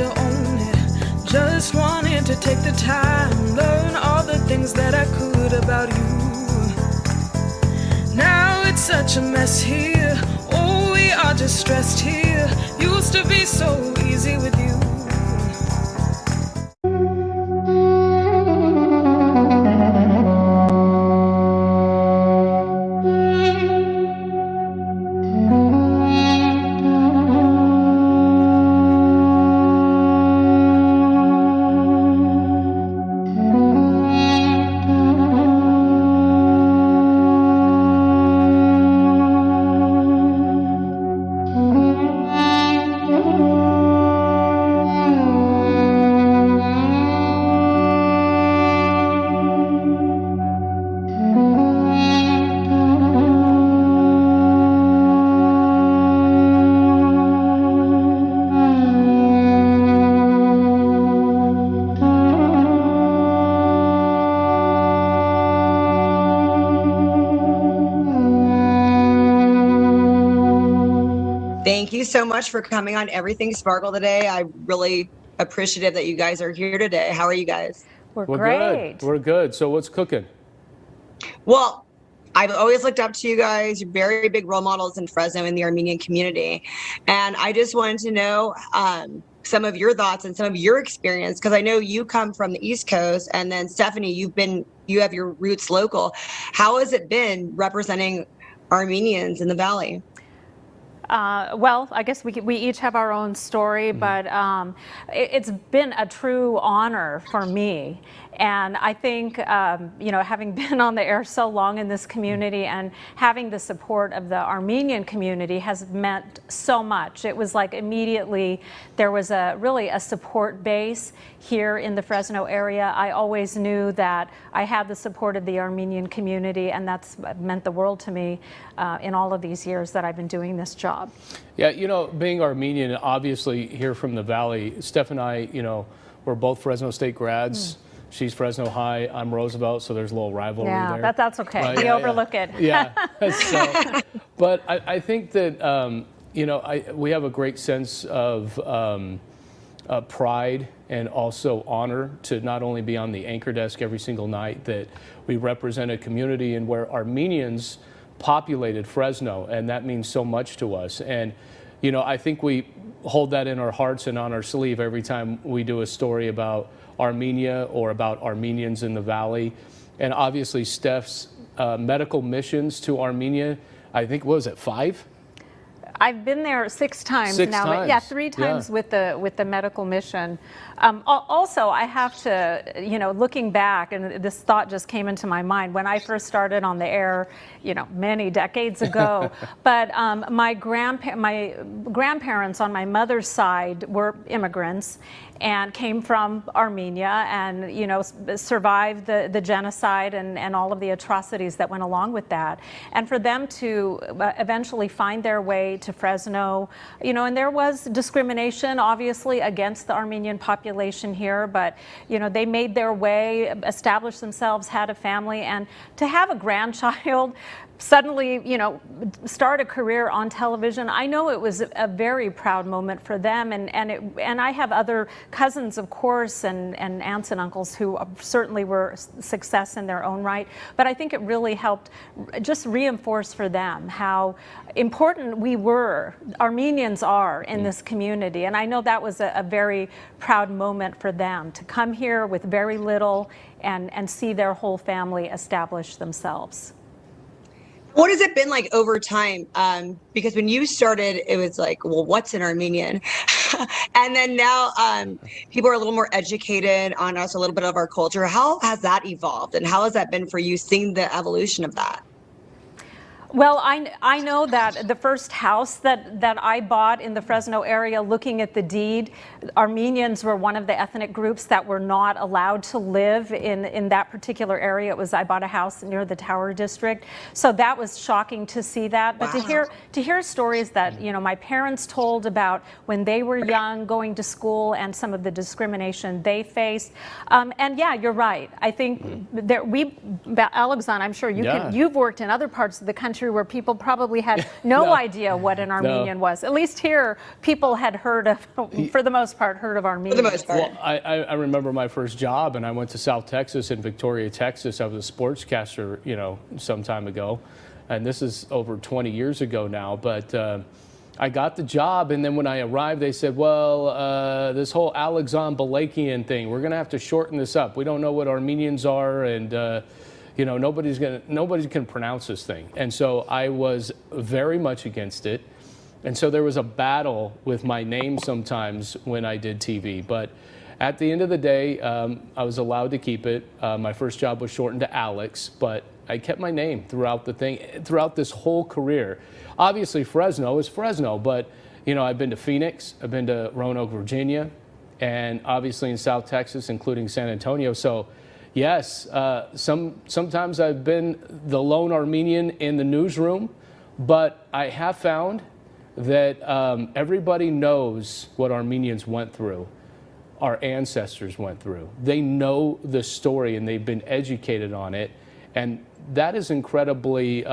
to own it. Just wanted to take the time, learn all the things that I could about you. Now it's such a mess here. Oh, we are distressed here. Used to be so easy with you. Thank you so much for coming on Everything Sparkle today. I'm really appreciative that you guys are here today. How are you guys? We're great. Good. We're good. So what's cooking? Well, I've always looked up to you guys. You're very big role models in Fresno in the Armenian community. And I just wanted to know some of your thoughts and some of your experience, because I know you come from the East Coast, and then Stefani, you have your roots local. How has it been representing Armenians in the Valley? Well, I guess we each have our own story, but it's been a true honor for me. And I think, having been on the air so long in this community and having the support of the Armenian community has meant so much. It was like immediately there was really a support base here in the Fresno area. I always knew that I had the support of the Armenian community, and that's meant the world to me in all of these years that I've been doing this job. Yeah, being Armenian, obviously here from the Valley, Steph and I, we're both Fresno State grads. She's Fresno High, I'm Roosevelt, so there's a little rivalry there. Yeah, that's okay. Right? We overlook it. Yeah. So, but I think that, we have a great sense of pride and also honor to not only be on the anchor desk every single night, that we represent a community and where Armenians populated Fresno, and that means so much to us. And, I think we hold that in our hearts and on our sleeve every time we do a story about Armenia or about Armenians in the Valley. And obviously Steph's medical missions to Armenia, I think, what was it, 5? I've been there 6 times now. Times. Yeah, 3 times with the medical mission. Also, I have to, looking back, and this thought just came into my mind when I first started on the air, many decades ago. But my grandparents on my mother's side were immigrants and came from Armenia, and survived the genocide and all of the atrocities that went along with that. And for them to eventually find their way to Fresno, and there was discrimination obviously against the Armenian population here, but they made their way, established themselves, had a family, and to have a grandchild suddenly, start a career on television. I know it was a very proud moment for them, and I have other cousins, of course, and aunts and uncles who certainly were success in their own right. But I think it really helped just reinforce for them how important Armenians are in this community. And I know that was a very proud moment for them to come here with very little and see their whole family establish themselves. What has it been like over time? Because when you started, it was like, well, what's an Armenian? And then now people are a little more educated on us, a little bit of our culture. How has that evolved? And how has that been for you, seeing the evolution of that? Well, I know that the first house that I bought in the Fresno area, looking at the deed, Armenians were one of the ethnic groups that were not allowed to live in that particular area. I bought a house near the Tower District, so that was shocking to see that. But Wow. to hear stories that my parents told about when they were young, going to school, and some of the discrimination they faced. And yeah, you're right. I think Alexan, I'm sure you've worked in other parts of the country through where people probably had no idea what an Armenian was. At least here, people had heard of, for the most part, heard of Armenians. For the most part. Well, I remember my first job, and I went to South Texas in Victoria, Texas. I was a sportscaster, you know, some time ago, and this is over 20 years ago now. But I got the job, and then when I arrived, they said, well, this whole Alexan Balekian thing, we're going to have to shorten this up. We don't know what Armenians are, and you know, nobody can pronounce this thing. And so I was very much against it. And so there was a battle with my name sometimes when I did TV. But at the end of the day, I was allowed to keep it. My first job was shortened to Alex, but I kept my name throughout the thing, throughout this whole career. Obviously, Fresno is Fresno, but you know, I've been to Phoenix, I've been to Roanoke, Virginia, and obviously in South Texas, including San Antonio. So yes, sometimes I've been the lone Armenian in the newsroom, but I have found that everybody knows what Armenians went through, our ancestors went through. They know the story and they've been educated on it. And that is incredibly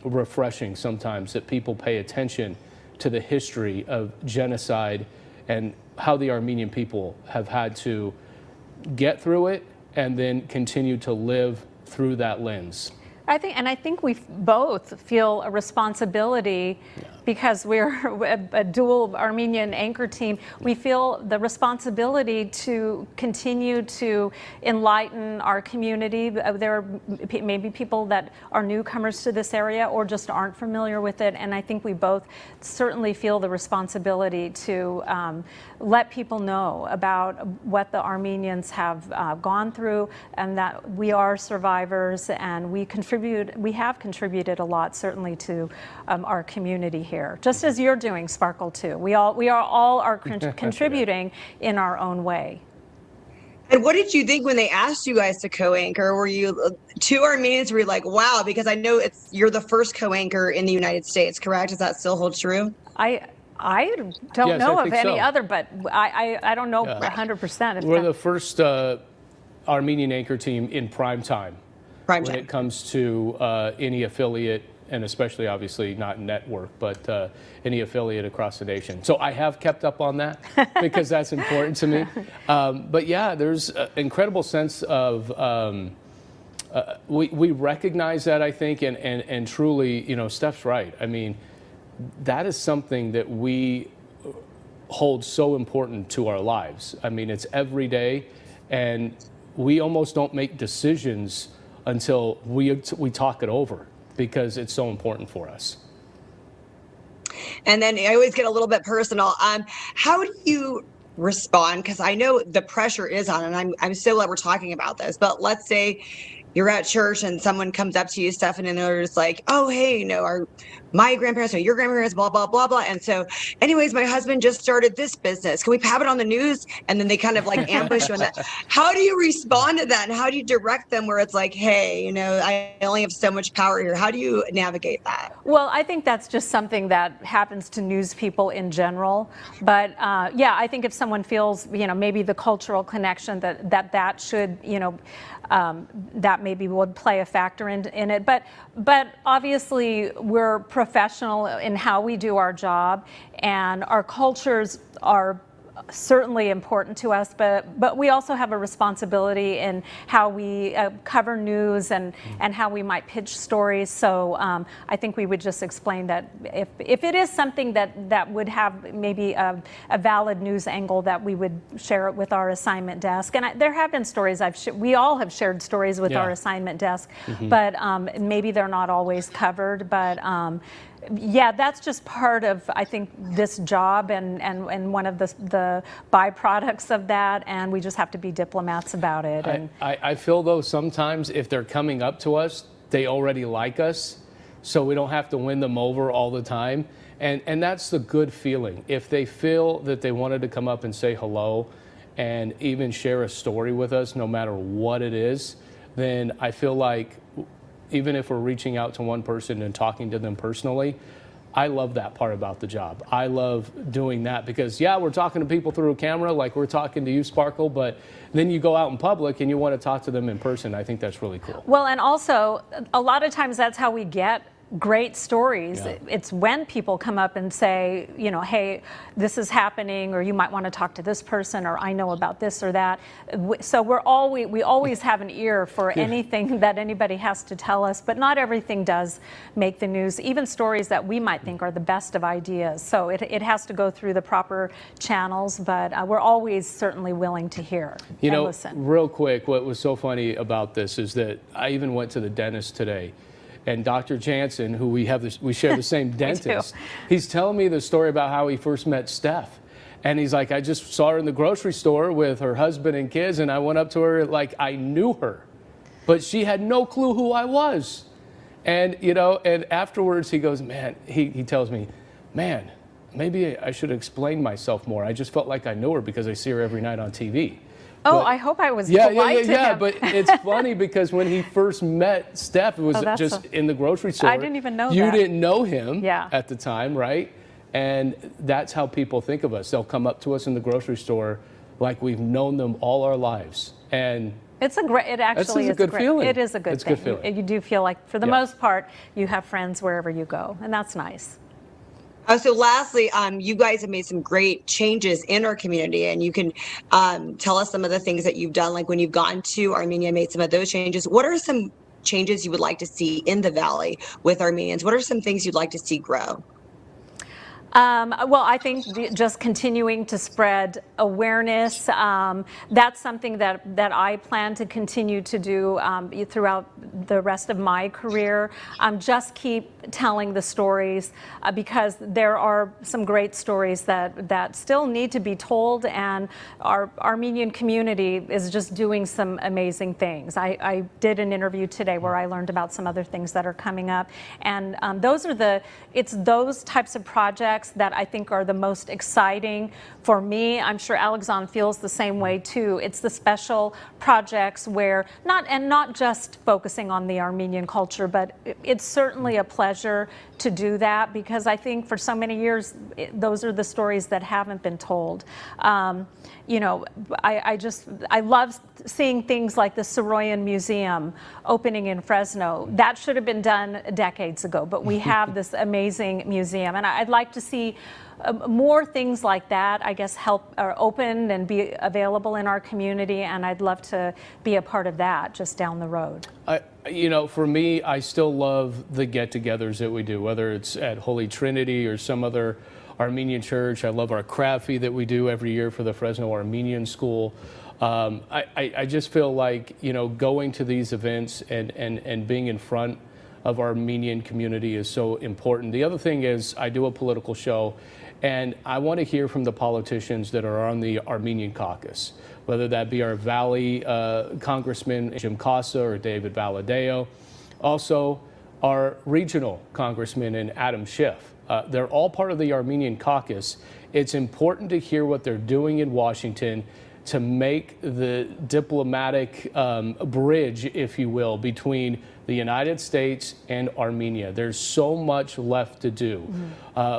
refreshing sometimes, that people pay attention to the history of genocide and how the Armenian people have had to get through it and then continue to live through that lens. I think we both feel a responsibility because we're a dual Armenian anchor team. We feel the responsibility to continue to enlighten our community. There are maybe people that are newcomers to this area or just aren't familiar with it, and I think we both certainly feel the responsibility to let people know about what the Armenians have gone through, and that we are survivors, and we have contributed a lot, certainly, to our community here, just as you're doing, Sparkle, too. We are all contributing in our own way. And what did you think when they asked you guys to co-anchor? Were you two Armenians? Were you like, wow? Because I know you're the first co-anchor in the United States, correct? Does that still hold true? I don't know of any other, but I don't know 100%. We're the first Armenian anchor team in prime time. When it comes to any affiliate, and especially obviously not network, but any affiliate across the nation. So I have kept up on that because that's important to me. But yeah, there's an incredible sense of, we recognize that, I think, and truly, you know, Steph's right. I mean, that is something that we hold so important to our lives. I mean, it's every day, and we almost don't make decisions until we talk it over, because it's so important for us. And then I always get a little bit personal. How do you respond? Because I know the pressure is on, and I'm so glad we're talking about this. But let's say you're at church and someone comes up to you, Stefan, and they're just like, oh, hey, you know, my grandparents or your grandparents, blah, blah, blah, blah. And so anyways, my husband just started this business. Can we have it on the news? And then they kind of like ambush you on that. How do you respond to that? And how do you direct them where it's like, hey, you know, I only have so much power here. How do you navigate that? Well, I think that's just something that happens to news people in general. But yeah, I think if someone feels, you know, maybe the cultural connection that should, you know, that maybe would play a factor in it. But obviously we're professional in how we do our job, and our cultures are certainly important to us, but we also have a responsibility in how we cover news and how we might pitch stories. So I think we would just explain that if it is something that would have maybe a valid news angle, that we would share it with our assignment desk. And there have been stories we all have shared stories with our assignment desk, but maybe they're not always covered. But yeah, that's just part of, I think, this job and one of the byproducts of that, and we just have to be diplomats about it. And I feel, though, sometimes if they're coming up to us, they already like us, so we don't have to win them over all the time. And that's the good feeling. If they feel that they wanted to come up and say hello and even share a story with us, no matter what it is, then I feel like, even if we're reaching out to one person and talking to them personally, I love that part about the job. I love doing that because, yeah, we're talking to people through a camera like we're talking to you, Sparkle, but then you go out in public and you want to talk to them in person. I think that's really cool. Well, and also, a lot of times that's how we get great stories. Yeah. It's when people come up and say, you know, hey, this is happening, or you might want to talk to this person, or I know about this or that. So we always have an ear for anything that anybody has to tell us, but not everything does make the news, even stories that we might think are the best of ideas. So it has to go through the proper channels, but we're always certainly willing to hear and listen. Real quick, what was so funny about this is that I even went to the dentist today, and Dr. Jansen, who we share the same dentist, he's telling me the story about how he first met Steph. And he's like, I just saw her in the grocery store with her husband and kids, and I went up to her like I knew her, but she had no clue who I was. And, you know, and afterwards he goes, man, he tells me, man, maybe I should explain myself more. I just felt like I knew her because I see her every night on TV. Oh, But, I hope I was polite to him. But it's funny because when he first met Steph, it was just in the grocery store. I didn't even know you that. You didn't know him at the time, right? And that's how people think of us. They'll come up to us in the grocery store like we've known them all our lives. And it actually is a good feeling. It is a good thing. Good feeling. You do feel like, for the most part, you have friends wherever you go, and that's nice. So lastly, you guys have made some great changes in our community, and you can tell us some of the things that you've done, like when you've gone to Armenia, made some of those changes. What are some changes you would like to see in the Valley with Armenians? What are some things you'd like to see grow? Well, I think just continuing to spread awareness, that's something that I plan to continue to do throughout the rest of my career. Just keep telling the stories because there are some great stories that still need to be told, and our Armenian community is just doing some amazing things. I did an interview today where I learned about some other things that are coming up, and it's those types of projects that I think are the most exciting for me. I'm sure Alexan feels the same way too. It's the special projects where not just focusing on the Armenian culture, but it's certainly a pleasure to do that because I think for so many years those are the stories that haven't been told. You know, I love seeing things like the Srmayan Museum opening in Fresno. That should have been done decades ago, but we have this amazing museum, and I'd like to see more things like that, I guess, help or open and be available in our community, and I'd love to be a part of that just down the road. You know, for me, I still love the get-togethers that we do, whether it's at Holy Trinity or some other Armenian church. I love our craft feed that we do every year for the Fresno Armenian School. I just feel like, you know, going to these events and being in front of our Armenian community is so important. The other thing is I do a political show, and I want to hear from the politicians that are on the Armenian caucus, whether that be our Valley Congressman Jim Casa or David Valadeo, also our regional congressman and Adam Schiff. They're all part of the Armenian caucus. It's important to hear what they're doing in Washington to make the diplomatic bridge, if you will, between the United States and Armenia. There's so much left to do.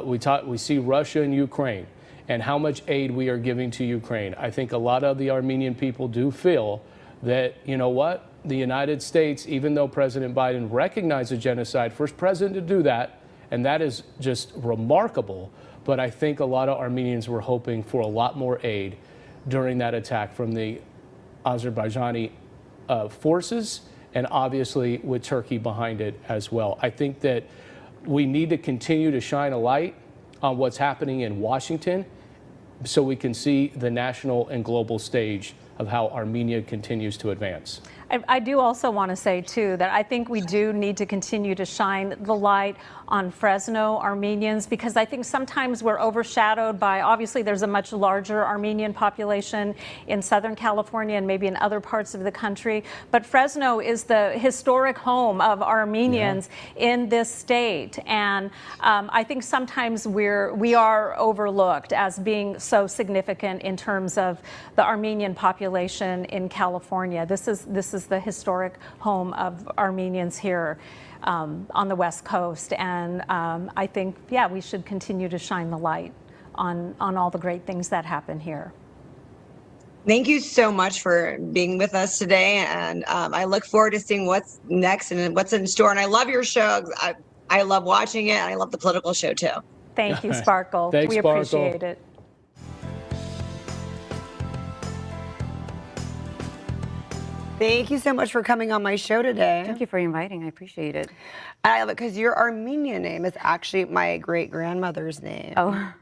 We see Russia and Ukraine and how much aid we are giving to Ukraine. I think a lot of the Armenian people do feel that, you know what, the United States, even though President Biden recognized the genocide, first president to do that, and that is just remarkable, but I think a lot of Armenians were hoping for a lot more aid during that attack from the Azerbaijani forces, and obviously with Turkey behind it as well. I think that we need to continue to shine a light on what's happening in Washington so we can see the national and global stage of how Armenia continues to advance. I do also want to say, too, that I think we do need to continue to shine the light on Fresno Armenians, because I think sometimes we're overshadowed by, obviously, there's a much larger Armenian population in Southern California and maybe in other parts of the country. But Fresno is the historic home of Armenians in this state. And I think sometimes we are overlooked as being so significant in terms of the Armenian population in California. This is the historic home of Armenians here on the West Coast, and I think, we should continue to shine the light on all the great things that happen here. Thank you so much for being with us today, and I look forward to seeing what's next and what's in store. And I love your show. I love watching it. And I love the political show too. Thank you, Sparkle. Thanks, we Sparkle. appreciate it. Thank you so much for coming on my show today. Thank you for inviting. I appreciate it. I love it because your Armenian name is actually my great-grandmother's name. Oh.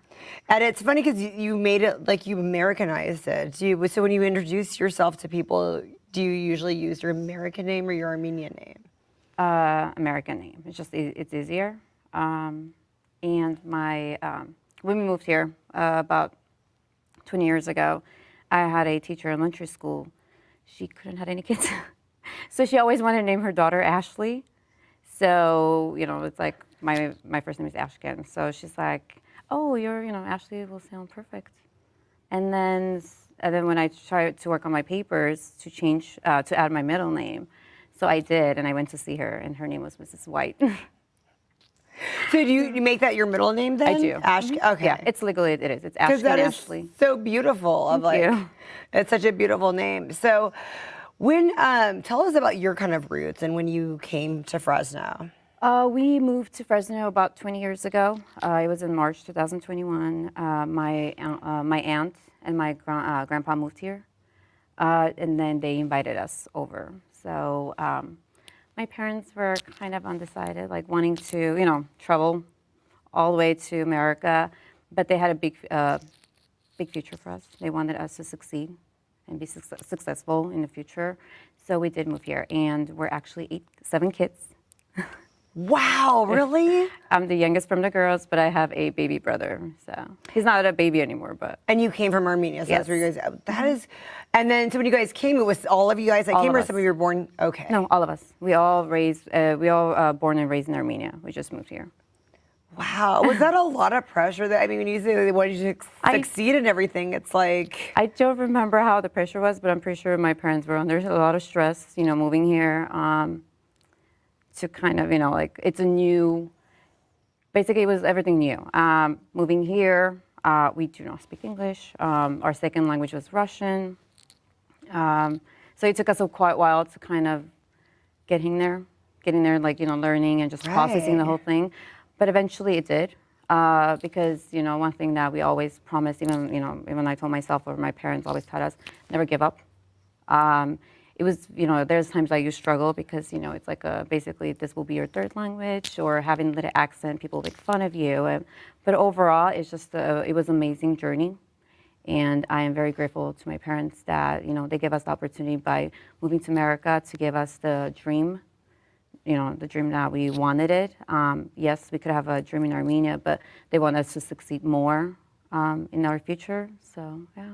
And it's funny because you made it like you Americanized it. So when you introduce yourself to people, do you usually use your American name or your Armenian name? American name. It's just it's easier. And my when we moved here about 20 years ago, I had a teacher in elementary school. She couldn't have any kids, so she always wanted to name her daughter Ashley. So it's like my first name is Ashken. So she's like, oh, Ashley will sound perfect. And then when I tried to work on my papers to change to add my middle name, so I did, and I went to see her, and her name was Mrs. White. So do you make that your middle name then? I do. Okay. Yeah, it's legally it is. It's Because Ashken that is Ashley. so beautiful. Thank you. It's such a beautiful name. So when tell us about your kind of roots and when you came to Fresno. We moved to Fresno about 20 years ago. It was in March 2021. My aunt and my grandpa moved here, and then they invited us over. So my parents were kind of undecided, like wanting to, travel all the way to America, but they had a big future for us. They wanted us to succeed and be successful in the future. So we did move here, and we're actually 7 kids. Wow, really? I'm the youngest from the girls, but I have a baby brother. So he's not a baby anymore, but. And you came from Armenia, so Yes. that's where you guys, that is, and then so when you guys came, it was all of you guys that All came of or us. some of you were born, okay. No, all of us. We all born and raised in Armenia. We just moved here. Wow, was that a lot of pressure? That when you say they wanted you to succeed in everything, it's like. I don't remember how the pressure was, but I'm pretty sure my parents were under a lot of stress, moving here. To kind of, like it's a new, basically it was everything new. Moving here, we do not speak English. Our second language was Russian. So it took us quite a while to kind of getting there, like, learning and just processing the whole thing. But eventually it did, because, one thing that we always promised, even I told myself or my parents always taught us, never give up. It was, there's times that you struggle because, it's like basically this will be your third language or having a little accent, people make fun of you. But overall, it's just, it was an amazing journey. And I am very grateful to my parents that, they gave us the opportunity by moving to America to give us the dream, the dream that we wanted it. Yes, we could have a dream in Armenia, but they want us to succeed more in our future. So, yeah.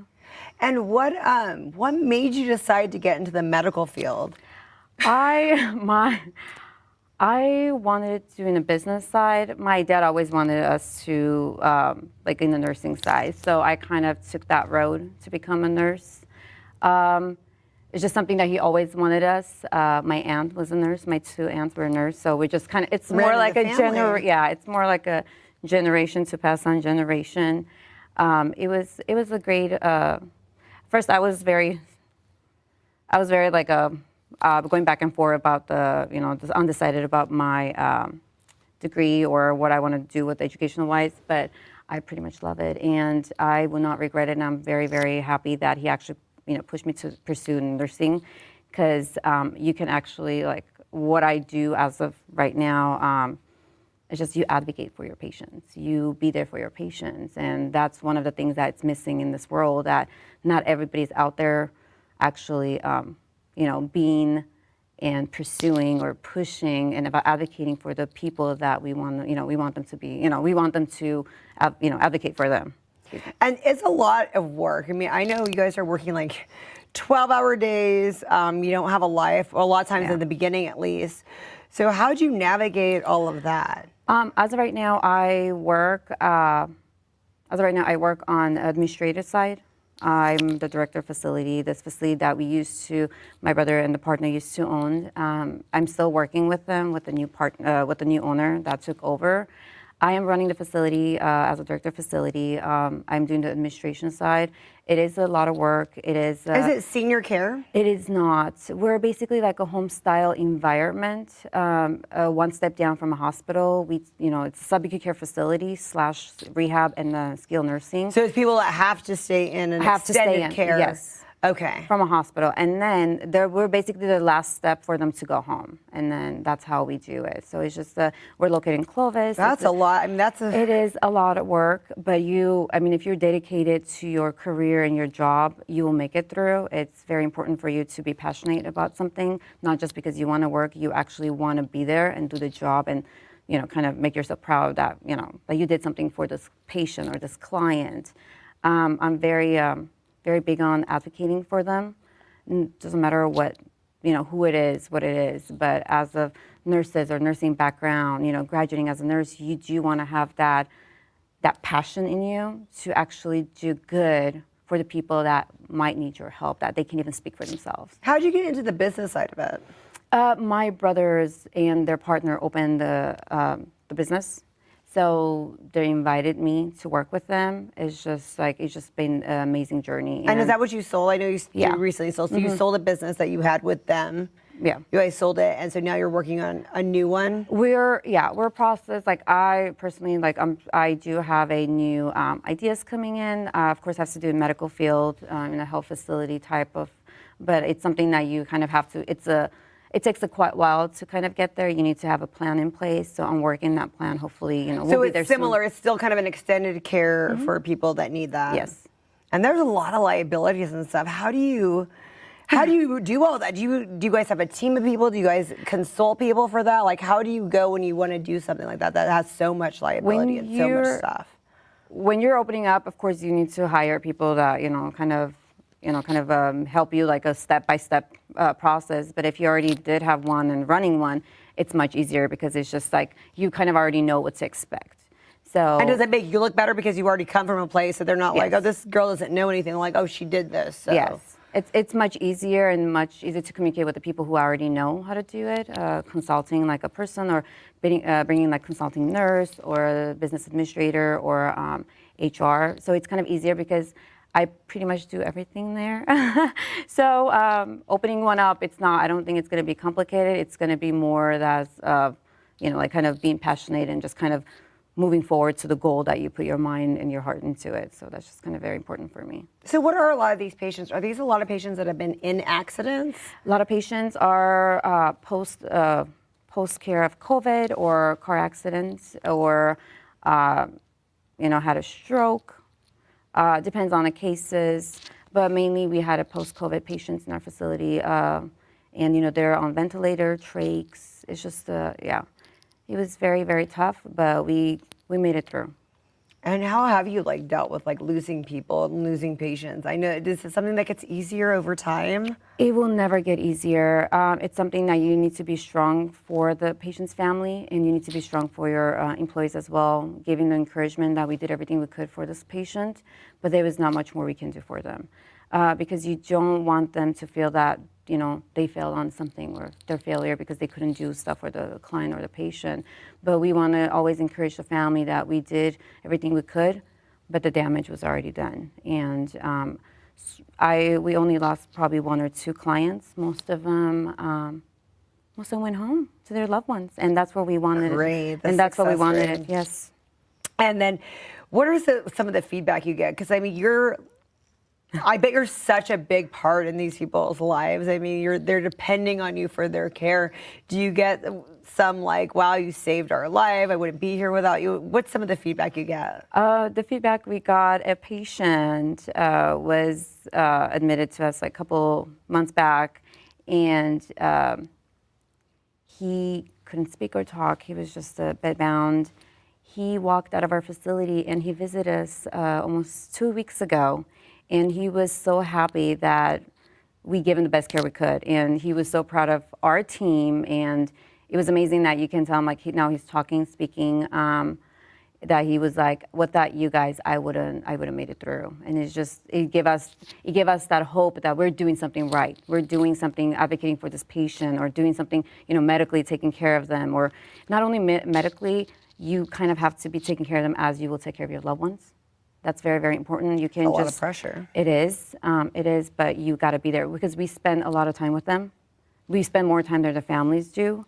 And what made you decide to get into the medical field? I wanted to in the business side. My dad always wanted us to like in the nursing side, so I kind of took that road to become a nurse. It's just something that he always wanted us. My aunt was a nurse. My 2 aunts were a nurse, so we just kind of it's more like it's more like a generation to pass on generation. It was a great. First, I was very like going back and forth about just undecided about my degree or what I want to do with educational wise, but I pretty much love it, and I will not regret it. And I'm very, very happy that he actually pushed me to pursue nursing, because you can actually like what I do as of right now. It's just you advocate for your patients. You be there for your patients. And that's one of the things that's missing in this world, that not everybody's out there actually, being and pursuing or pushing and about advocating for the people that we want, we want them to be, we want them to, advocate for them. And it's a lot of work. I mean, I know you guys are working like 12-hour days. You don't have a life, a lot of times in the beginning at least. So how do you navigate all of that? As of right now, I work on the administrative side. I'm the director of facility. This facility that my brother and the partner used to own. I'm still working with them, with the new owner that took over. I am running the facility as a director of facility. I'm doing the administration side. It is a lot of work. It is. Is it senior care? It is not. We're basically like a home-style environment, one step down from a hospital. It's a subacute care facility / rehab and skilled nursing. So it's people that have to stay in an extended care. Yes. Okay. From a hospital, and then we're basically the last step for them to go home, and then that's how we do it. So it's just we're located in Clovis. That's a lot. I mean, It is a lot of work, but if you're dedicated to your career and your job, you will make it through. It's very important for you to be passionate about something, not just because you want to work. You actually want to be there and do the job, and kind of make yourself proud that that you did something for this patient or this client. I'm very big on advocating for them. It doesn't matter what, who it is, what it is, but as a nurses or nursing background, graduating as a nurse, you do want to have that passion in you to actually do good for the people that might need your help, that they can even speak for themselves. How did you get into the business side of it? My brothers and their partner opened the business. So they invited me to work with them. It's just been an amazing journey. And is that what you sold? I know you recently sold. So you sold a business that you had with them. Yeah. You guys sold it, and so now you're working on a new one. We're processed. I personally I do have a new ideas coming in. Of course, has to do with medical field in a health facility type of, but it's something that you kind of have to. It takes a quite while to kind of get there. You need to have a plan in place. So I'm working that plan. Hopefully, we'll so be there it's similar. soon. It's still kind of an extended care for people that need that. Yes. And there's a lot of liabilities and stuff. How do you do all that? Do you guys have a team of people? Do you guys consult people for that? Like, how do you go when you want to do something like that has so much liability and so much stuff? When you're opening up, of course, you need to hire people that kind of help you like a step-by-step process. But if you already did have one and running one, it's much easier because it's just like you kind of already know what to expect. So, and does it make you look better because you already come from a place that they're not like, oh, this girl doesn't know anything. Like, oh, she did this. So. Yes. It's much easier and much easier to communicate with the people who already know how to do it, consulting like a person or bringing like consulting nurse or a business administrator or HR. So it's kind of easier because I pretty much do everything there. So opening one up, I don't think it's going to be complicated. It's going to be more that's, like kind of being passionate and just kind of moving forward to the goal that you put your mind and your heart into it. So that's just kind of very important for me. So what are a lot of these patients? Are these a lot of patients that have been in accidents? A lot of patients are post-care of COVID or car accidents or, had a stroke. Depends on the cases, but mainly we had a post-COVID patients in our facility, and they're on ventilator, trachs. It's just, it was very, very tough, but we made it through. And how have you dealt with losing people and losing patients? I know this is something that gets easier over time. It will never get easier. It's something that you need to be strong for the patient's family, and you need to be strong for your employees as well, giving the encouragement that we did everything we could for this patient, but there was not much more we can do for them. Because you don't want them to feel that, they failed on something or their failure because they couldn't do stuff for the client or the patient. But we want to always encourage the family that we did everything we could, but the damage was already done. And we only lost probably 1 or 2 clients. Most of them went home to their loved ones, and that's what we wanted. Great. And that's what we wanted. Yes. And then, what are some of the feedback you get? Because I bet you're such a big part in these people's lives. I mean, they're depending on you for their care. Do you get some wow, you saved our life, I wouldn't be here without you? What's some of the feedback you get? The feedback we got, a patient was admitted to us a couple months back, and he couldn't speak or talk. He was just bedbound. He walked out of our facility and he visited us almost 2 weeks ago. And he was so happy that we gave him the best care we could. And he was so proud of our team. And it was amazing that you can tell him, now he's talking, speaking, that he was like, without you guys, I wouldn't made it through. And it gave us that hope that we're doing something right. We're doing something, advocating for this patient, or doing something, medically taking care of them, or not only medically, you kind of have to be taking care of them as you will take care of your loved ones. That's very, very important. You can A lot of pressure. It is, but you got to be there because we spend a lot of time with them. We spend more time than the families do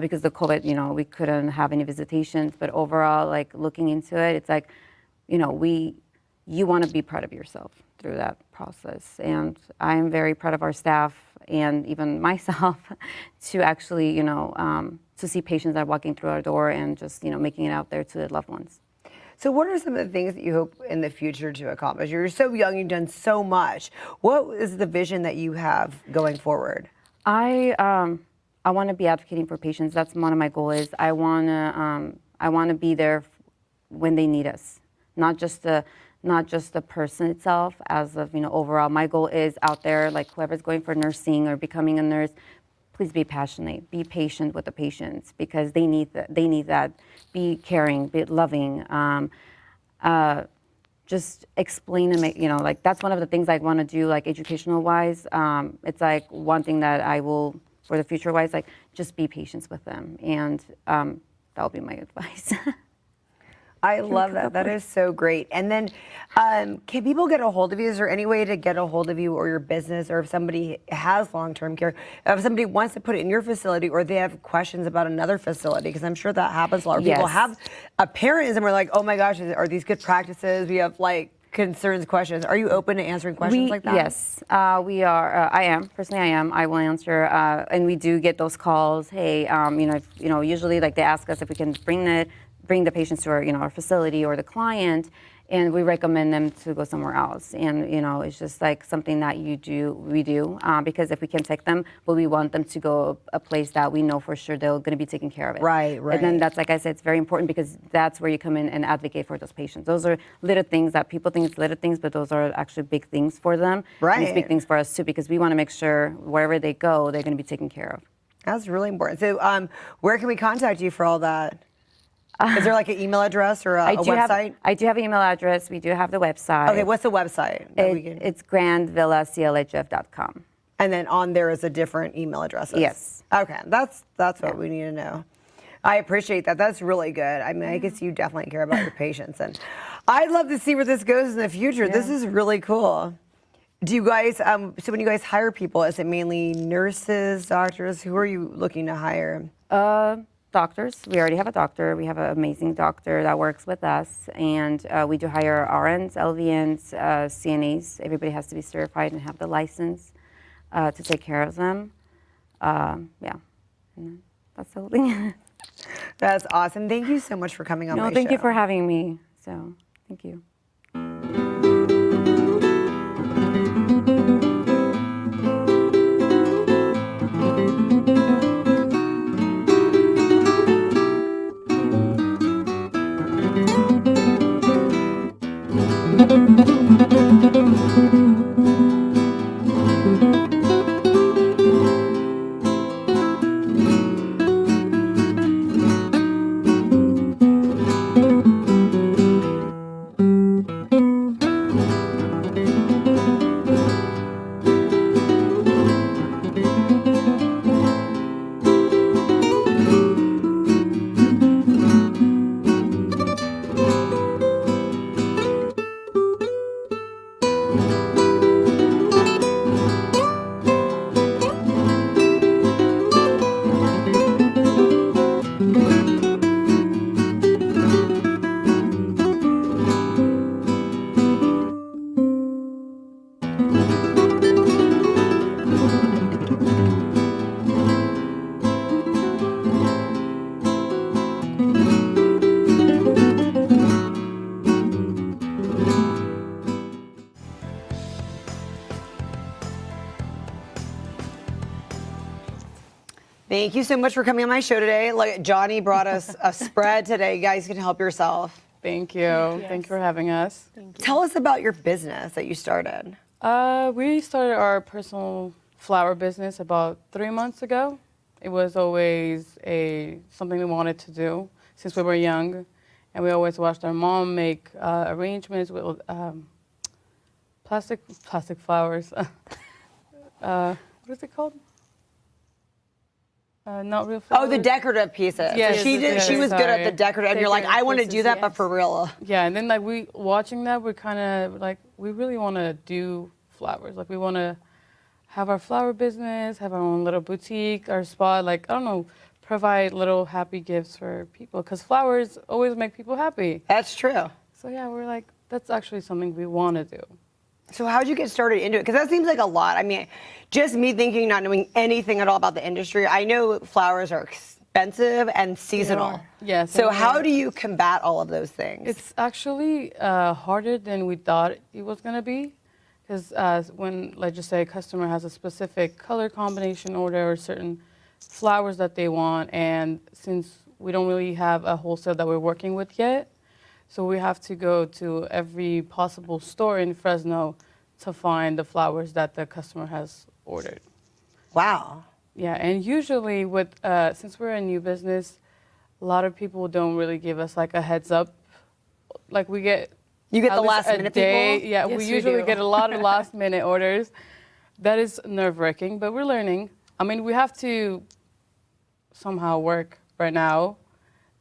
because of COVID, we couldn't have any visitations. But overall, like looking into it, it's like, you want to be proud of yourself through that process. And I'm very proud of our staff and even myself to actually, to see patients that are walking through our door and just, making it out there to their loved ones. So what are some of the things that you hope in the future to accomplish? You're so young, you've done so much. What is the vision that you have going forward? I want to be advocating for patients. That's one of my goals. I want to be there when they need us, not just the person itself. As of overall, my goal is out there, like whoever's going for nursing or becoming a nurse. Please be passionate, be patient with the patients because they need that. They need that. Be caring, be loving. Just explain and make, like that's one of the things I want to do, like educational wise. It's like one thing that I will, for the future wise, like just be patient with them. And that'll be my advice. I love that. That is so great. And then can people get a hold of you? Is there any way to get a hold of you or your business, or if somebody has long-term care, if somebody wants to put it in your facility or they have questions about another facility, because I'm sure that happens. A lot of people have a parent and we're like, oh my gosh, are these good practices? We have like concerns, questions. Are you open to answering questions like that? Yes, we are. I am. Personally, I am. I will answer. And we do get those calls. Hey, usually like they ask us if we can bring the patients to our facility or the client, and we recommend them to go somewhere else. And it's just like something that we do because if we can take them, but we want them to go a place that we know for sure they're going to be taken care of it. Right. And then that's, like I said, it's very important because that's where you come in and advocate for those patients. Those are little things that people think it's little things, but those are actually big things for them. Right. And it's big things for us too because we want to make sure wherever they go, they're going to be taken care of. That's really important. So where can we contact you for all that? Is there like an email address or a website? I do have an email address. We do have the website. Okay, what's the website? It's grandvillaclhf.com. And then on there is a different email address. Yes. Okay, that's what we need to know. I appreciate that. That's really good. I mean, I guess you definitely care about your patients, and I'd love to see where this goes in the future. Yeah. This is really cool. Do you guys? So when you guys hire people, is it mainly nurses, doctors? Who are you looking to hire? Doctors. We already have a doctor. We have an amazing doctor that works with us, and we do hire RNs, LVNs, CNAs. Everybody has to be certified and have the license to take care of them. Yeah, and that's the whole thing. That's awesome. Thank you so much for coming on my show. No, thank you for having me. So, thank you. Thank you so much for coming on my show today. Like Johnny brought us a spread today. You guys can help yourself. Thank you. Yes. Thank you for having us. Tell us about your business that you started. We started our personal flower business about 3 months ago. It was always something we wanted to do since we were young, and we always watched our mom make arrangements with plastic flowers. What is it called? not real flowers. Oh, the decorative pieces. Yes, She was good at the sorry. decorative, and you're like, I want to do that, but for real. Yeah, and then like watching that, we're kind of like, we really want to do flowers. Like we want to have our flower business, have our own little boutique, our spot. Like, I don't know, provide little happy gifts for people, because flowers always make people happy. That's true. So yeah, we're like, that's actually something we want to do. So how'd you get started into it? Because that seems like a lot. I mean, just me thinking, not knowing anything at all about the industry, I know flowers are expensive and seasonal. Yes. So and how do you combat all of those things? It's actually harder than we thought it was going to be. Because when, let's just say, a customer has a specific color combination order or certain flowers that they want, and since we don't really have a wholesale that we're working with yet, so we have to go to every possible store in Fresno to find the flowers that the customer has ordered. Wow. Yeah, and usually with since we're a new business, a lot of people don't really give us like a heads up. Like we get You get at the least last a minute day. people? Yeah, Yes, we we usually do. get a lot of last minute orders. That is nerve-wracking, but we're learning. I mean, we have to somehow work right now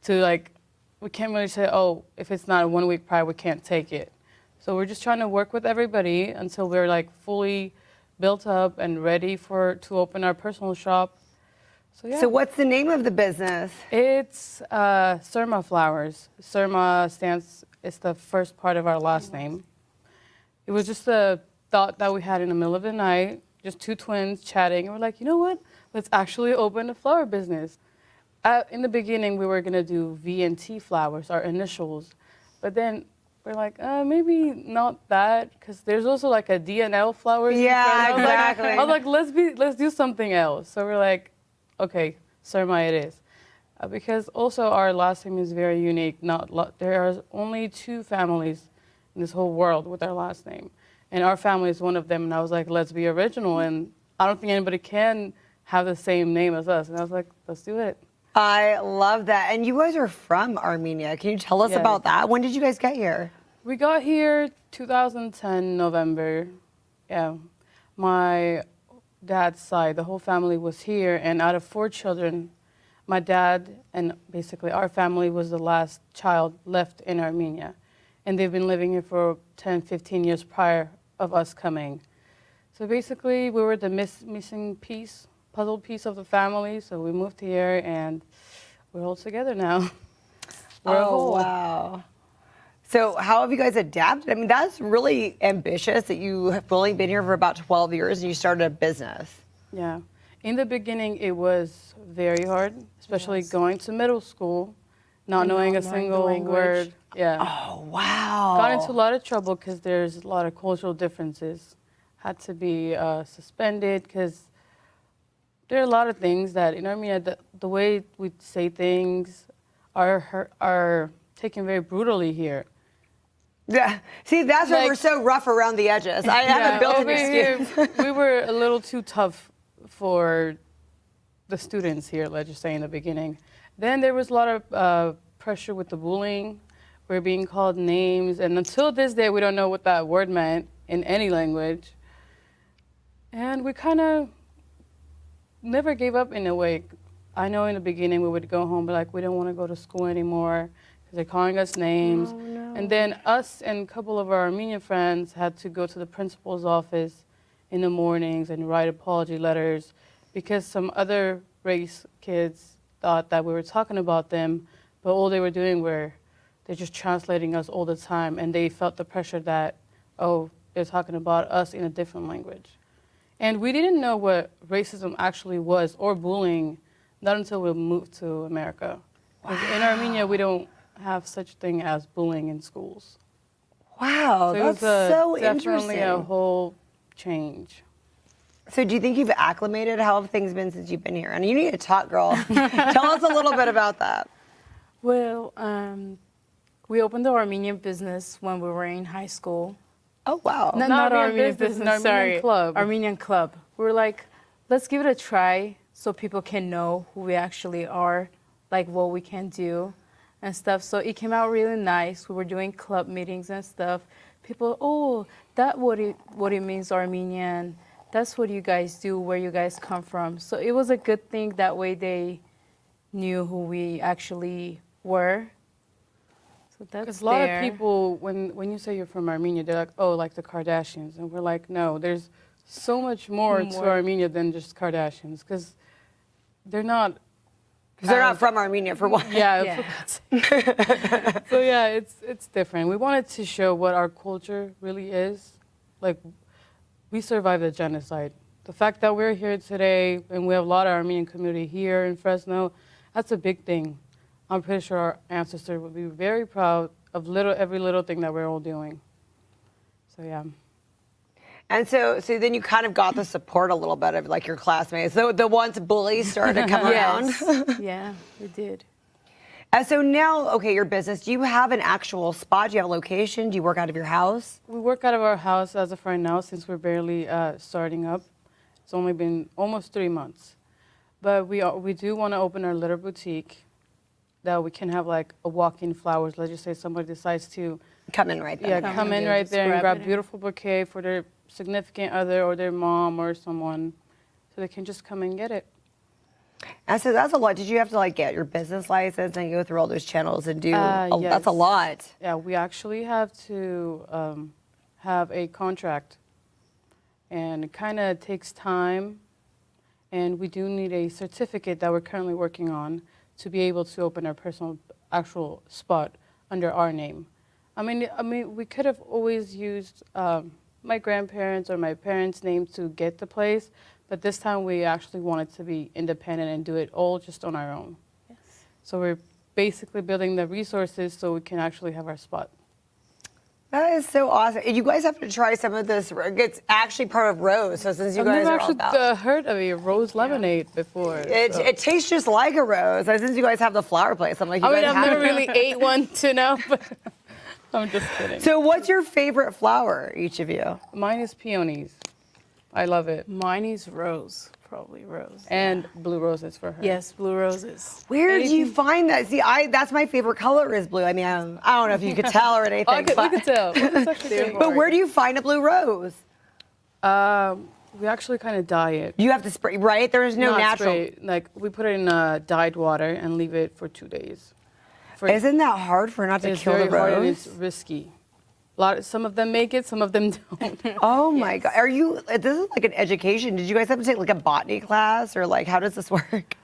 to like, we can't really say, oh, if it's not a 1 week prior, we can't take it. So we're just trying to work with everybody until we're like fully built up and ready to open our personal shop. So yeah. So what's the name of the business? It's Srma flowers. Srma it's the first part of our last name. It was just a thought that we had in the middle of the night, just two twins chatting, and we're like, you know what? Let's actually open a flower business. In the beginning, we were gonna do V&T flowers, our initials, but then we're like, maybe not that, because there's also like a DNL flowers. Yeah, exactly. I was like, let's do something else. So we're like, okay, Srma it is. Because also our last name is very unique. There are only 2 families in this whole world with our last name. And our family is one of them. And I was like, let's be original. And I don't think anybody can have the same name as us. And I was like, let's do it. I love that. And you guys are from Armenia. Can you tell us Yes. about that? When did you guys get here? We got here 2010 November. Yeah. My dad's side, the whole family was here. And out of 4 children, my dad and basically our family was the last child left in Armenia. And they've been living here for 10, 15 years prior of us coming. So basically, we were the missing piece, puzzle piece of the family. So we moved here and we're all together now. We're a whole. Wow. So how have you guys adapted? I mean, that's really ambitious that you have only been here for about 12 years and you started a business. Yeah. In the beginning, it was very hard, especially going to middle school, not knowing a single word. Yeah. Oh, wow. Got into a lot of trouble because there's a lot of cultural differences. Had to be suspended because there are a lot of things that in Armenia, the way we say things are taken very brutally here. Yeah. See, that's why we're so rough around the edges. I haven't built an over excuse. here, we were a little too tough for the students here, let's just say in the beginning. Then there was a lot of pressure with the bullying. We're being called names, and until this day, we don't know what that word meant in any language. And we kind of never gave up in a way. I know in the beginning we would go home, but like we don't want to go to school anymore because they're calling us names. Oh, no. And then us and a couple of our Armenian friends had to go to the principal's office in the mornings and write apology letters because some other race kids thought that we were talking about them, but all they were doing were they're just translating us all the time, and they felt the pressure that, oh, they're talking about us in a different language. And we didn't know what racism actually was or bullying, not until we moved to America. 'Cause in Armenia, we don't have such thing as bullying in schools. Wow, So it that's was so definitely interesting. a whole change. So do you think you've acclimated? How have things been since you've been here? And you need to talk, girl. Tell us a little bit about that. Well, we opened the Armenian business when we were in high school. Oh, wow. Not Not Armenian Armenian business, business, Armenian sorry. club. Armenian club. We were like, let's give it a try so people can know who we actually are, like what we can do and stuff. So it came out really nice. We were doing club meetings and stuff. People, oh, that what it means Armenian. that's what you guys do, where you guys come from. So it was a good thing that way they knew who we actually were. So that's Because a lot of people, when you say you're from Armenia, they're like, oh, like the Kardashians. And we're like, no, there's so much more to Armenia than just Kardashians. Because they're not. Because they're not from Armenia, for one. Yeah. So yeah, it's different. We wanted to show what our culture really is. Like, we survived the genocide. The fact that we're here today and we have a lot of Armenian community here in Fresno, that's a big thing. I'm pretty sure our ancestors would be very proud of every little thing that we're all doing. So yeah. And so then you kind of got the support a little bit of like your classmates. So the once bullies started to come around. Yeah, we did. And so now, okay, your business, do you have an actual spot? Do you have a location? Do you work out of your house? We work out of our house as of right now since we're barely starting up. It's only been almost 3 months. But we do want to open our little boutique that we can have like a walk-in flowers. Let's just say somebody decides to Come in right there. Yeah, come in right there and grab a beautiful bouquet for their significant other or their mom or someone, so they can just come and get it. And so that's a lot. Did you have to like get your business license and go through all those channels and do? Yes. That's a lot. Yeah, we actually have to have a contract, and it kind of takes time. And we do need a certificate that we're currently working on to be able to open our personal actual spot under our name. I mean, we could have always used my grandparents or my parents' name to get the place, but this time we actually wanted to be independent and do it all just on our own. Yes. So we're basically building the resources so we can actually have our spot. That is so awesome. You guys have to try some of this. It's actually part of rose. So since you guys I've are all never about actually heard of a rose lemonade before. it tastes just like a rose. And since you guys have the flower place, I'm like, you I mean, guys I've have never really ate one to know, but I'm just kidding. So what's your favorite flower, each of you? Mine is peonies. I love it. Mine is rose, probably rose. And blue roses for her. Yes, blue roses. Where do you find that? See, that's my favorite color is blue. I mean, I don't know if you could tell or anything. I could tell. It's actually But where do you find a blue rose? We actually kind of dye it. You have to spray, right? There is no Not natural. spray. Like, we put it in dyed water and leave it for 2 days. Isn't that hard for not to It's kill the very hard and rose? it's risky. Some of them make it, some of them don't. Oh my God. This is like an education. Did you guys have to take like a botany class or like, how does this work?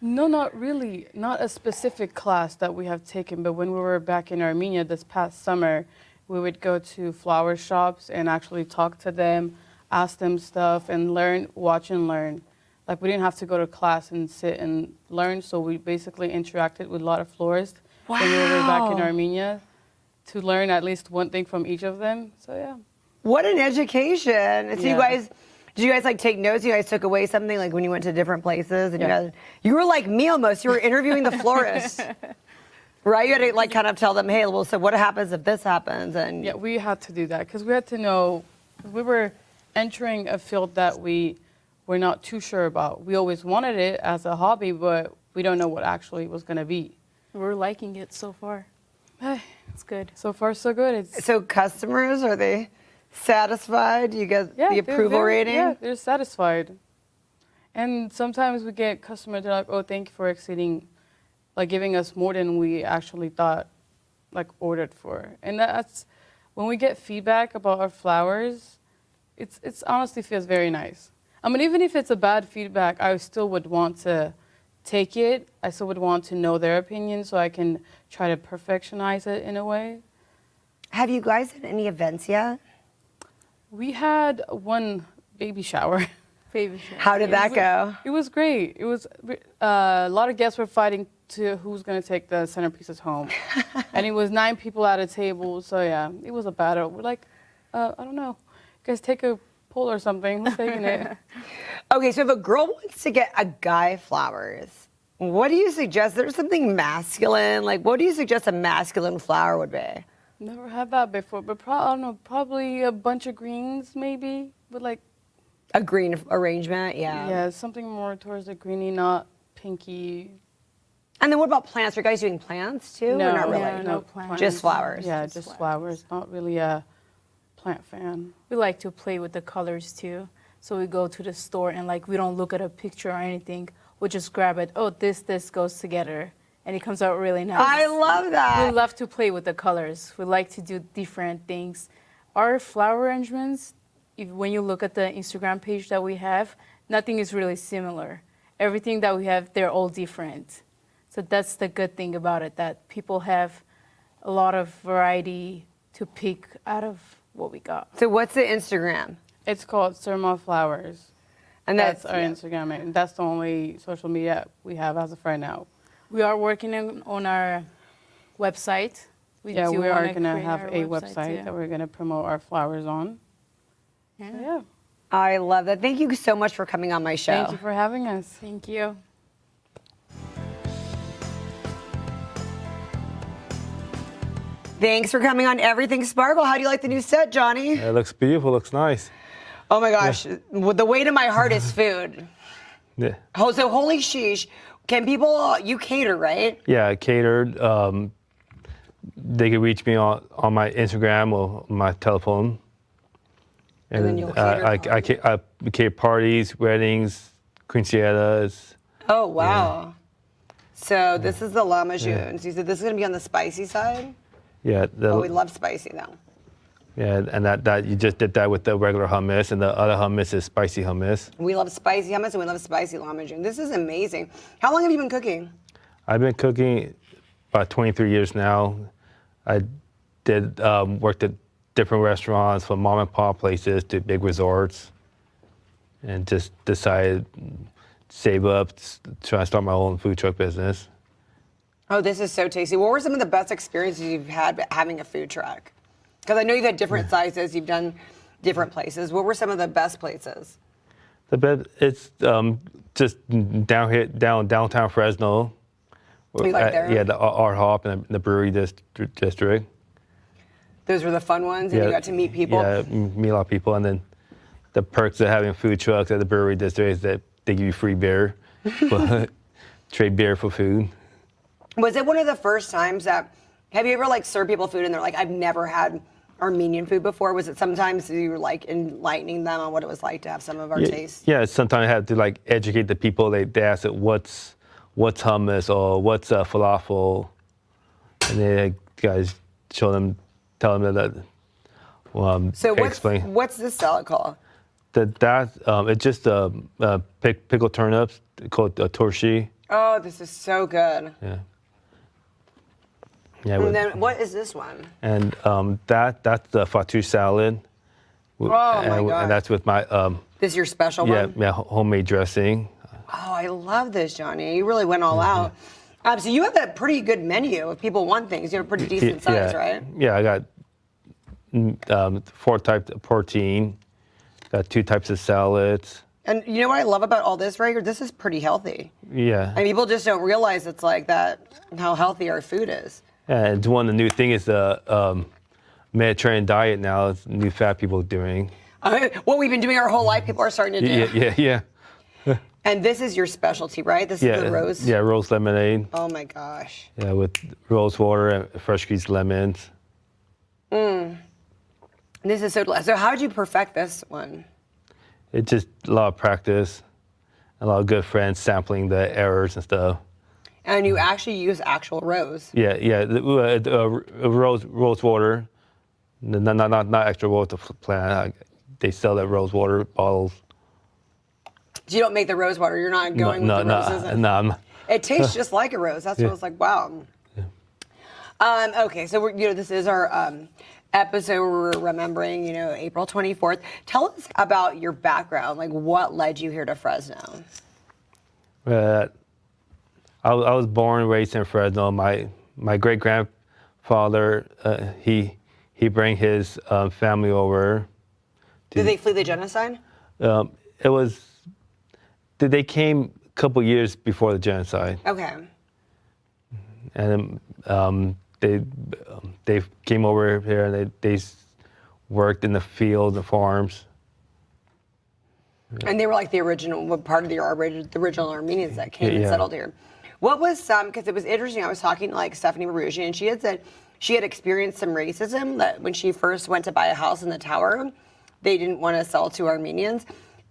No, not really. Not a specific class that we have taken, but when we were back in Armenia this past summer, we would go to flower shops and actually talk to them, ask them stuff, and watch and learn. Like, we didn't have to go to class and sit and learn, so we basically interacted with a lot of florists when we were back in Armenia to learn at least one thing from each of them. So yeah. What an education. So Yeah. did you guys like take notes? You guys took away something like when you went to different places and you were like me almost. You were interviewing the florist. Right? You had to like kind of tell them, hey, well, so what happens if this happens? And Yeah, we had to do that because we had to know, we were entering a field that we were not too sure about. We always wanted it as a hobby, but we don't know what actually was going to be. We're liking it so far. It's good. So far, so good. So customers, are they satisfied? You get the approval rating? Yeah, they're satisfied. And sometimes we get customers, they're like, oh, thank you for giving us more than we actually thought, like ordered for. And that's, when we get feedback about our flowers, it's honestly feels very nice. I mean, even if it's a bad feedback, I still would want to take it. I still would want to know their opinion so I can try to perfectionize it in a way. Have you guys had any events yet? We had one baby shower. Baby shower. How did that go? It was great. It was a lot of guests were fighting to who's going to take the centerpieces home. And it was 9 people at a table. So yeah, it was a battle. We're like, I don't know. You guys take a poll or something. Who's taking it? Okay, so if a girl wants to get a guy flowers, what do you suggest? There's something masculine. Like, what do you suggest a masculine flower would be? Never had that before, but I don't know, probably a bunch of greens maybe, with like A green arrangement, yeah. yeah, something more towards the greeny, not pinky. And then what about plants? Are you guys doing plants too? No, or not really? yeah, no plants. Just flowers. Yeah, just flowers. Not really a plant fan. We like to play with the colors too. So we go to the store and like we don't look at a picture or anything. We just grab it. Oh, this goes together, and it comes out really nice. I love that. We love to play with the colors. We like to do different things. Our flower arrangements, when you look at the Instagram page that we have, nothing is really similar. Everything that we have, they're all different. So that's the good thing about it, that people have a lot of variety to pick out of what we got. So what's the Instagram? It's called Srma Flowers. And That's our Instagram, and that's the only social media we have as of right now. We are working on our website. We are going to have a website yeah. that we're going to promote our flowers on. Yeah. I love that. Thank you so much for coming on my show. Thank you for having us. Thank you. Thanks for coming on Everything Sparkle. How do you like the new set, Johnny? It looks beautiful, looks nice. Oh my gosh, the weight of my heart is food. Yeah. Oh, so holy sheesh. Can people, you cater, right? Yeah, I catered. They could reach me on my Instagram or my telephone. And then you'll cater I cater parties, weddings, quinceañeras. Oh, wow. So this is the Lamajuns. You said this is going to be on the spicy side? Yeah. Oh, we love spicy though. Yeah, and that you just did that with the regular hummus, and the other hummus is spicy hummus. We love spicy hummus and we love spicy Lamajun. This is amazing. How long have you been cooking? I've been cooking about 23 years now. I did worked at different restaurants, from mom and pop places to big resorts, and just decided save up, try to start my own food truck business. Oh, this is so tasty. What were some of the best experiences you've had having a food truck? Because I know you've had different sizes, you've done different places. What were some of the best places? The best, it's just downtown Fresno. You like there? Yeah, the Art Hop and the Brewery District. Those were the fun ones, and you got to meet people? Yeah, meet a lot of people. And then the perks of having food trucks at the Brewery District is that they give you free beer, but trade beer for food. Was it one of the first times that, have you ever like served people food and they're like, I've never had Armenian food before? Was it sometimes you were like enlightening them on what it was like to have some of our tastes? Yeah, sometimes I had to like educate the people. They ask it, what's hummus or what's falafel, and they guys tell them that. So explain. what's this salad called? It's just pickled turnips called torshi. Oh, this is so good. Yeah. Yeah. And then what is this one? And that's the fattoush salad. Oh my God. And that's with my This is your special one? Yeah, homemade dressing. Oh, I love this, Johnny. You really went all out. So you have a pretty good menu if people want things. You have a pretty decent size, right? Yeah, I got 4 types of protein, got 2 types of salads. And you know what I love about all this right here? This is pretty healthy. Yeah. And people just don't realize it's like that, how healthy our food is. And one of the new things is the Mediterranean diet now. It's new fat people doing. What we've been doing our whole life, people are starting to do. Yeah. And this is your specialty, right? This is the rose? Yeah, rose lemonade. Oh my gosh. Yeah, with rose water and fresh squeezed lemons. This is so delicious. So how did you perfect this one? It's just a lot of practice, a lot of good friends sampling the errors and stuff. And you actually use actual rose. Yeah. Rose water, not extra water plant. They sell that rose water bottles. So you don't make the rose water. You're not going with the roses. No. It tastes just like a rose. That's what I was like. Wow. Yeah. Okay, so this is our episode where we're remembering, April 24th. Tell us about your background. Like, what led you here to Fresno? I was born and raised in Fresno. My great grandfather, he bring his family over. Did they flee the genocide? They came a couple years before the genocide. Okay. And they came over here and they worked in the fields and farms. And they were like the original, part of the original Armenians that came and settled here. What was because it was interesting, I was talking to like Stefani Booroojian, and she had said she had experienced some racism, that when she first went to buy a house in the tower, they didn't want to sell to Armenians.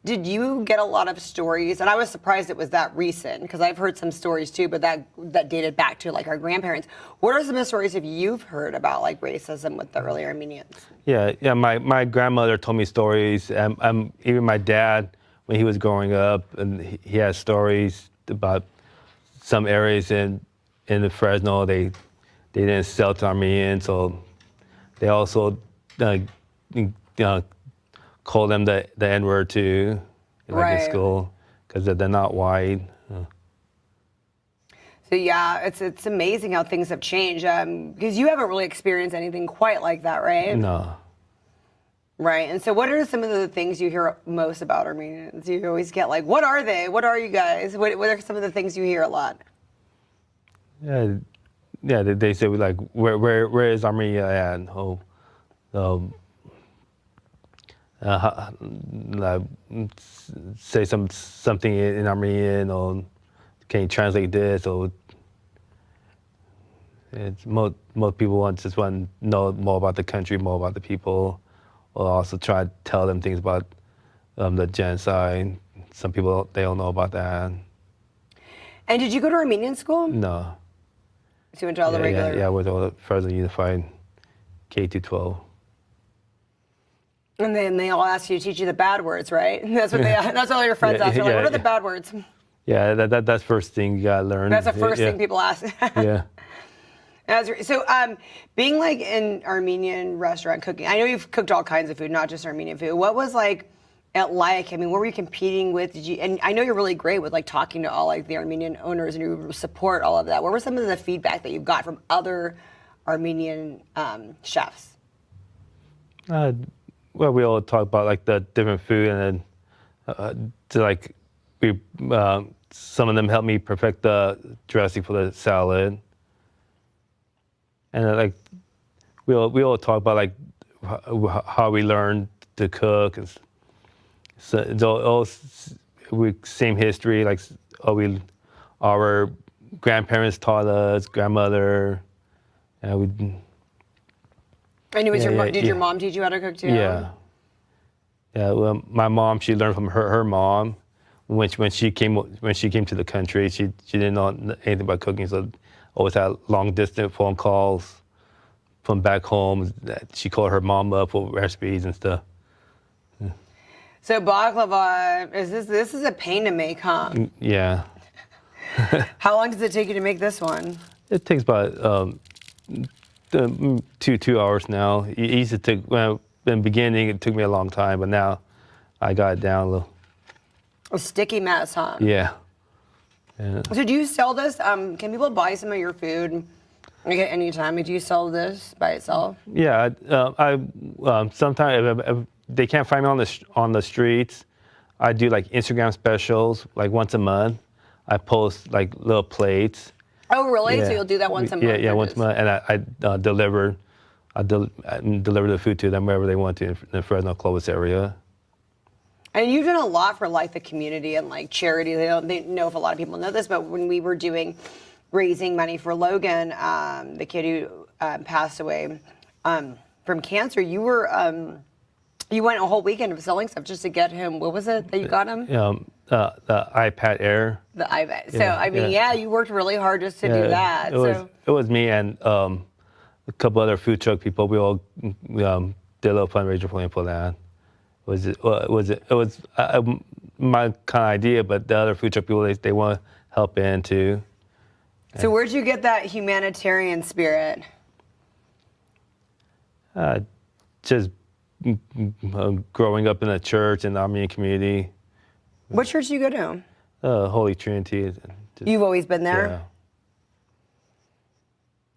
Did you get a lot of stories? And I was surprised it was that recent because I've heard some stories too, but that dated back to like our grandparents. What are some of the stories that you've heard about like racism with the early Armenians? Yeah. My grandmother told me stories. Even my dad, when he was growing up, and he had stories about some areas in the Fresno they didn't sell to Armenians, so they also call them the N-word too, like in school, because they're not white. So yeah, it's amazing how things have changed. Because you haven't really experienced anything quite like that, right? No. Right. And so, what are some of the things you hear most about Armenians? You always get like, "What are they? What are you guys?" What are some of the things you hear a lot? Yeah. They say like, where is Armenia at? Like, say something in Armenian, or can you translate this? Or most people just want to know more about the country, more about the people, or also try to tell them things about the genocide. Some people, they don't know about that. And did you go to Armenian school? No. So you went to all the regular? Yeah, I went to all the Fresno Unified K-12. And then they all ask you to teach you the bad words, right? That's what that's all your friends ask. They're like, what are the bad words? Yeah, that's first thing you gotta learn. That's the first thing people ask. Yeah. So, being like in Armenian restaurant cooking, I know you've cooked all kinds of food, not just Armenian food. What was like it like? I mean, what were you competing with? And I know you're really great with like talking to all like the Armenian owners and you support all of that. What were some of the feedback that you got from other Armenian chefs? Well, we all talk about like the different food, and then some of them helped me perfect the dressing for the salad, and like we all talk about like how we learned to cook, and so it's all same history, like our grandparents taught us, grandmother, and we. And did your mom teach you how to cook too? Yeah. Yeah. Well, my mom, she learned from her mom. When she came to the country, she didn't know anything about cooking, so always had long distance phone calls from back home. She called her mom up for recipes and stuff. Yeah. So baklava this is a pain to make, huh? Yeah. How long does it take you to make this one? It takes about 2 hours now. It used to take, well, in the beginning, it took me a long time, but now I got it down a little. A sticky mess, huh? Yeah. So do you sell this? Can people buy some of your food like at any time? Do you sell this by itself? Yeah. I sometimes if they can't find me on the streets, I do like Instagram specials, like once a month. I post like little plates. Oh, really? Yeah. So you'll do that once a month? Yeah, once a month, and I deliver the food to them wherever they want to in the Fresno Clovis area. And you've done a lot for like the community and like charity. They don't know if a lot of people know this, but when we were raising money for Logan, the kid who passed away from cancer, you went a whole weekend of selling stuff just to get him. What was it that you got him? The iPad Air. The iPad. So I mean, you worked really hard just to do that. It was me and a couple other food truck people. We all did a little fundraiser for that. It was my kind of idea, but the other food truck people they want to help in too. So where'd you get that humanitarian spirit? Just growing up in a church in the Armenian community. What church do you go to? Holy Trinity. You've always been there? Yeah.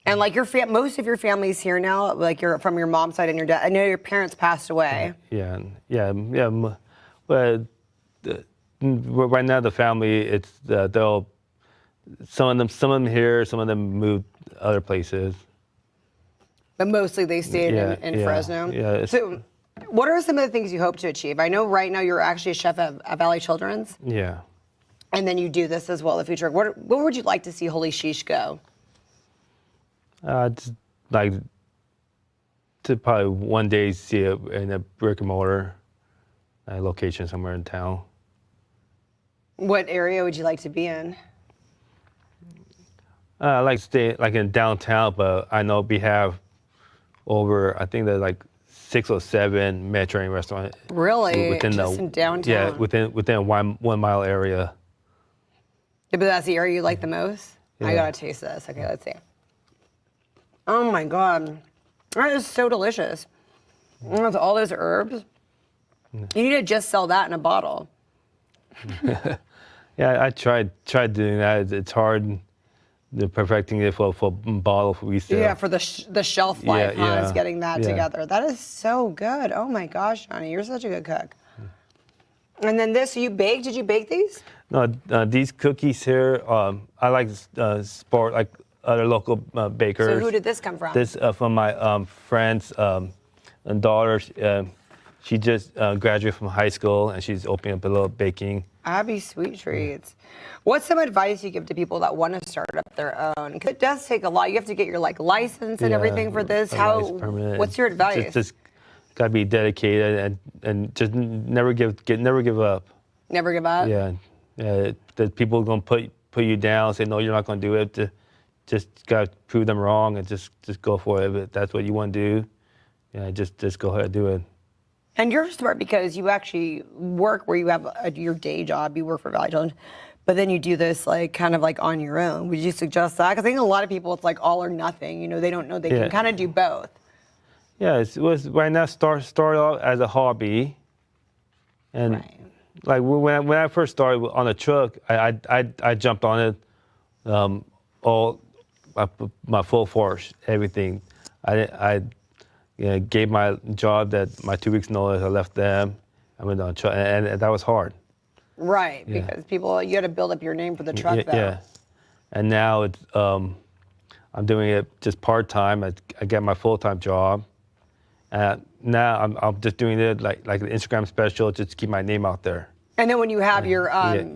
And like most of your family's here now, like you're from your mom's side and your dad. I know your parents passed away. Yeah. Well, right now the family, it's they'll some of them here, some of them moved other places. But mostly they stayed in Fresno. Yeah. So, what are some of the things you hope to achieve? I know right now you're actually a chef at Valley Children's. Yeah. And then you do this as well in the future. Where would you like to see Holy Sheesh go? Just like to probably one day see it in a brick and mortar. location somewhere in town. What area would you like to be in? I like to stay like in downtown, but I know we have over, I think there's like 6 or 7 Mediterranean restaurants. Really? Just in downtown? Yeah, within a 1 mile area. Yeah, but that's the area you like the most? Yeah. I gotta taste this. Okay, let's see. Oh my God. That is so delicious. With all those herbs. You need to just sell that in a bottle. Yeah, I tried doing that. It's hard, perfecting it for a bottle for resale. Yeah, for the shelf life, yeah, is getting that yeah. together. That is so good. Oh my gosh, Johnny, you're such a good cook. And then this, you baked? Did you bake these? No, these cookies here, I like sport like other local bakers. So who did this come from? This from my friend's daughter. She just graduated from high school and she's opening up a little baking. Abby Sweet Treats. What's some advice you give to people that want to start up their own? 'Cause it does take a lot. You have to get your license and everything for this. What's your advice? Just gotta be dedicated and just never give up. Never give up? Yeah. That people are gonna put you down, say no, you're not gonna do it. Just gotta prove them wrong and just go for it. If that's what you want to do, yeah, just go ahead and do it. And you're smart because you actually work where you have your day job. You work for Valley Children, but then you do this like kind of like on your own. Would you suggest that? Because I think a lot of people, it's like all or nothing. You know, they don't know they can kind of do both. Yeah, it was right now started out as a hobby, and like when I first started on the truck, I jumped on it, all my full force, everything. I gave my job that my 2 weeks notice. I left them. I went on truck, and that was hard. Right, because you had to build up your name for the truck, though. Yeah, and now it's I'm doing it just part time. I get my full time job, and now I'm just doing it like an Instagram special, just to keep my name out there. And then when you have your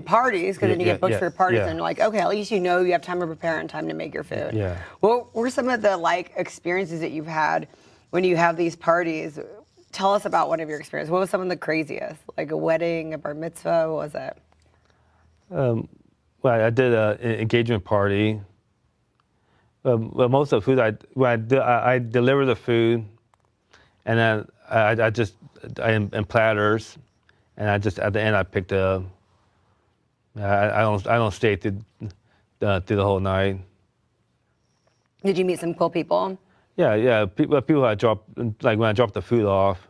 parties, because then you get booked for your parties, and you're like, okay, at least you know you have time to prepare and time to make your food. Yeah. What were some of the experiences that you've had when you have these parties? Tell us about one of your experiences. What was some of the craziest? Like a wedding, a bar mitzvah, what was it? Well, I did an engagement party. Well, most of the food I deliver the food, and then I in platters, and I just at the end I picked I don't stay through the whole night. Did you meet some cool people? Yeah. People I drop, like when I drop the food off,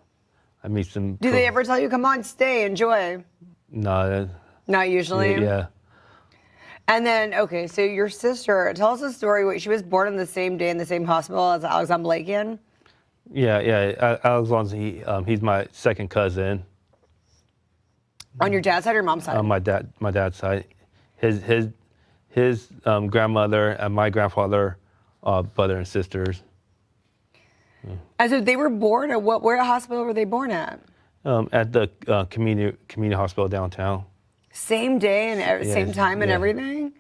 I meet some. Do they ever tell you, come on, stay, enjoy? No. Not usually? Yeah. And then, okay, so your sister, tell us a story. She was born on the same day in the same hospital as Alexan Balekian? Yeah. Alexan, he's my second cousin. On your dad's side or your mom's side? On my dad's side. His grandmother and my grandfather are brother and sisters. And so they were born at where hospital were they born at? At the community hospital downtown. Same day and same time and everything?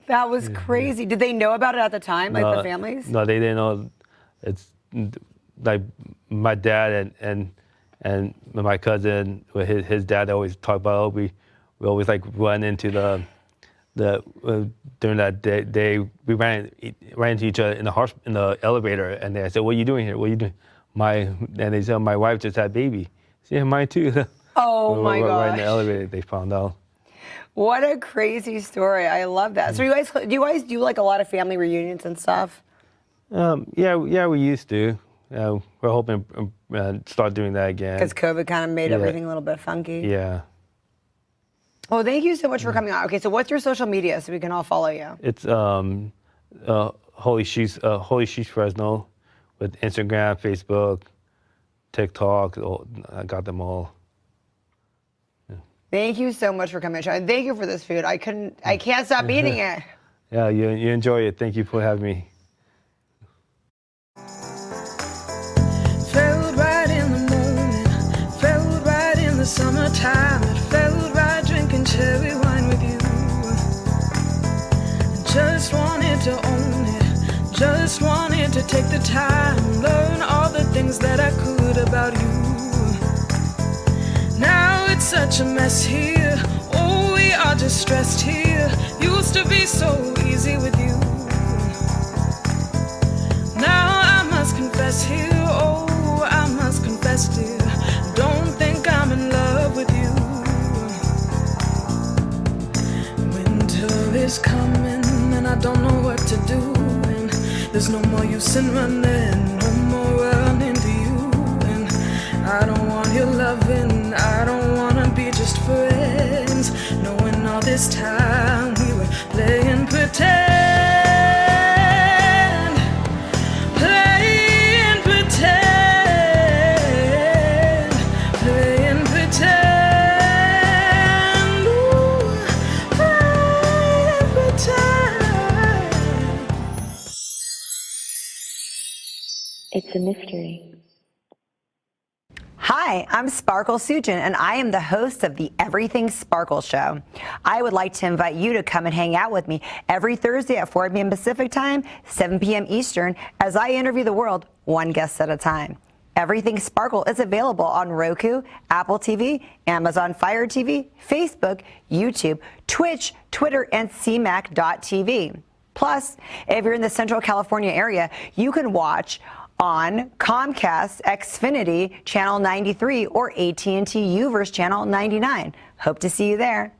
That was crazy. Did they know about it at the time, like the families? No, they didn't know. It's like my dad and my cousin, his dad always talk about. We always like run into during that day we ran into each other in the elevator, and they said, "What are you doing here? What are you doing?" And they said, "My wife just had a baby." Yeah, mine too. Oh my gosh! Right in the elevator, they found out. What a crazy story! I love that. So do you guys do like a lot of family reunions and stuff? Yeah, we used to. We're hoping to start doing that again. Because COVID kind of made everything a little bit funky. Yeah. Well, thank you so much for coming on. Okay, so what's your social media so we can all follow you? It's Holy Sheesh Fresno, with Instagram, Facebook, TikTok. I got them all. Yeah. Thank you so much for coming on the show. And thank you for this food. I can't stop eating it. Yeah, you enjoy it. Thank you for having me. Felt right in the moment, felt right in the summertime. It felt right drinking cherry wine with you. Just wanted to own it, just wanted to take the time, learn all the things that I could about you. Now it's such a mess here. Oh, we are distressed here. Used to be so easy with you. Now I must confess here. Oh, I must confess, dear. Don't think I'm in love with you. Winter is coming and I don't know what to do. And there's no more use in running, no more running to you. And I don't want your loving, I don't wanna be just friends, knowing all this time we were playing pretend. Playing pretend. Playing pretend. Ooh, playing pretend. It's a mystery. Hi, I'm Sparkle Sujan, and I am the host of the Everything Sparkle Show. I would like to invite you to come and hang out with me every Thursday at 4 p.m. Pacific Time, 7 p.m. Eastern, as I interview the world one guest at a time. Everything Sparkle is available on Roku, Apple TV, Amazon Fire TV, Facebook, YouTube, Twitch, Twitter, and CMAC.tv. Plus, if you're in the Central California area, you can watch on Comcast Xfinity Channel 93 or AT&T UVerse Channel 99. Hope to see you there.